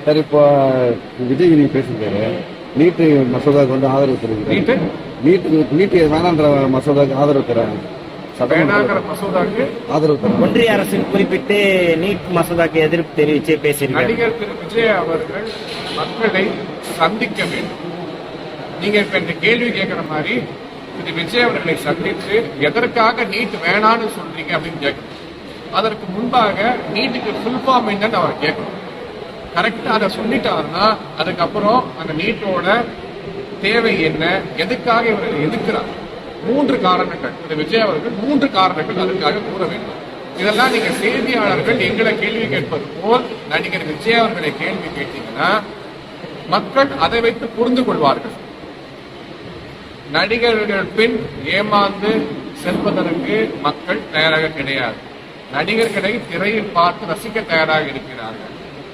Sir இப்போ விஜய் நீங்க பேசியிருக்காரு நீட்டு மசோதாவுக்கு வந்து ஆதரவு தெரிவிக்கிறார். நீட்டு வேணான்ற மசோதாவுக்கு ஆதரவு தரேன். மசோதாக்கு ஆதரவு தரேன். ஒன்றிய அரசு குறிப்பிட்டு நீட் மசோதாக்கு எதிர்ப்பு தெரிவித்து பேசியிருக்காரு. நடிகர் திரு விஜய் அவர்கள் மக்களை சந்திக்க வேண்டும். நீங்க இப்ப இந்த கேள்வி கேட்கிற மாதிரி திரு விஜய் அவர்களை சந்தித்து எதற்காக நீட் வேணான்னு சொல்றீங்க அப்படின்னு கேட்கணும். அதற்கு முன்பாக நீட்டுக்கு ஃபுல் ஃபார்ம் என்னன்னு அவர் கேட்கணும். கரெக்டா அதை சொல்லிட்டாருன்னா அதுக்கப்புறம் அந்த நீட்டோட தேவை என்ன, எதுக்காக இவர்கள் எதிர்க்கிறார், 3 காரணங்கள் திரு விஜய் அவர்கள் 3 காரணங்கள் அதுக்காக கூற வேண்டும். இதெல்லாம் நீங்க செய்தியாளர்கள் எங்களை கேள்வி கேட்பது போல் நடிகர் விஜய் அவர்களை கேள்வி கேட்டீங்கன்னா மக்கள் அதை வைத்து புரிந்து கொள்வார்கள். நடிகர்கள் பின் ஏமாந்து செல்வதற்கு மக்கள் தயாராக கிடையாது. நடிகர்களை திரையில் பார்த்து ரசிக்க தயாராக இருக்கிறார்கள்.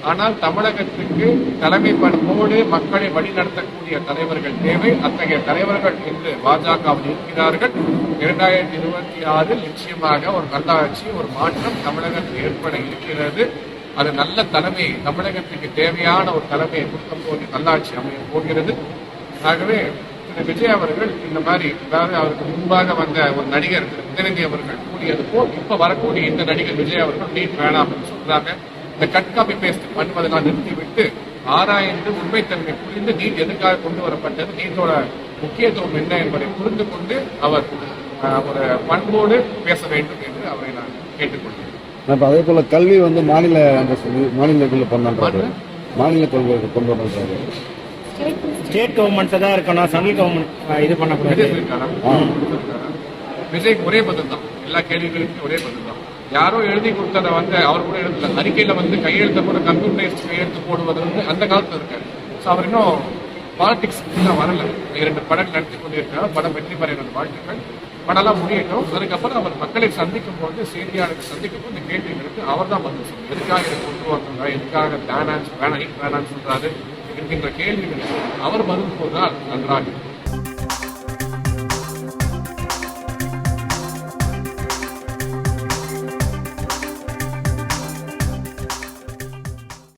ஆனால் தமிழகத்துக்கு தலைமை பண்போடு மக்களை வழிநடத்தக்கூடிய தலைவர்கள் தேவை. அத்தகைய தலைவர்கள் இன்று பாஜகவில் இருக்கிறார்கள். 2026 நிச்சயமாக ஒரு நல்லாட்சி, ஒரு மாற்றம் தமிழகத்தில் ஏற்பட இருக்கிறது. அது நல்ல தலைமை, தமிழகத்துக்கு தேவையான ஒரு தலைமையை கொடுக்க நல்லாட்சி அமைய போகிறது. ஆகவே திரு விஜய் அவர்கள் இந்த மாதிரி, அதாவது அவருக்கு முன்பாக வந்த ஒரு நடிகர் திரு உதயநிதி அவர்கள் கூறியது போல் இப்ப வரக்கூடிய இந்த நடிகர் விஜய் அவர்கள் நீட் வேணாம் அப்படின்னு சொல்றாங்க. இந்த கட் காப்பி பேஸ்ட் பண்ணுவதெல்லாம் நிறுத்திவிட்டு ஆராய்ந்து உண்மைத்தன்மை புரிந்து நீட் எதுக்காக கொண்டு வரப்பட்டது, நீட்டோட முக்கியத்துவம் என்ன என்பதை புரிந்து கொண்டு அவர் ஒரு பண்போடு பேச வேண்டும் என்று அவரை நான் கேட்டுக்கொள்கிறேன். அதே போல கல்வி வந்து மாநிலத்தில் பண்ணாரு, மாநில கொள்கை கொண்டு வந்தாரு. ஸ்டேட் கவர்மெண்ட் தான் இருக்கணும், சென்ட்ரல் கவர்மெண்ட் இது பண்ணக்கூடாது. விஜய் ஒரே பதில் தான், எல்லா கேள்விகளுக்கும் ஒரே பதில் தான். யாரோ எழுதி கொடுத்ததை வந்து அவர் கூட எழுதல, அறிக்கையில வந்து கையெழுத்த கூட கம்ப்யூட்டரைஸ்ட் கையெழுத்து போடுவது வந்து அந்த காலத்துல இருக்காரு. ஸோ அவர் இன்னும் பாலிடிக்ஸ் வரல. 2 படம் நடத்தி கொண்டிருக்கிறார். படம் வெற்றி பெற வாழ்த்துக்கள். படம்லாம் முடியட்டும். அதுக்கப்புறம் அவர் மக்களை சந்திக்கும் போது, செய்தியாளர்கள் சந்திக்கும் போது இந்த கேள்விகளுக்கு அவர் தான் பதில் சொல்லுவார். எதுக்காக இதை கொண்டு வந்தாங்க, எதுக்காக வேணான்னு சொல்றாரு என்கின்ற கேள்விகளுக்கு அவர் பதில் போதால் நன்றாக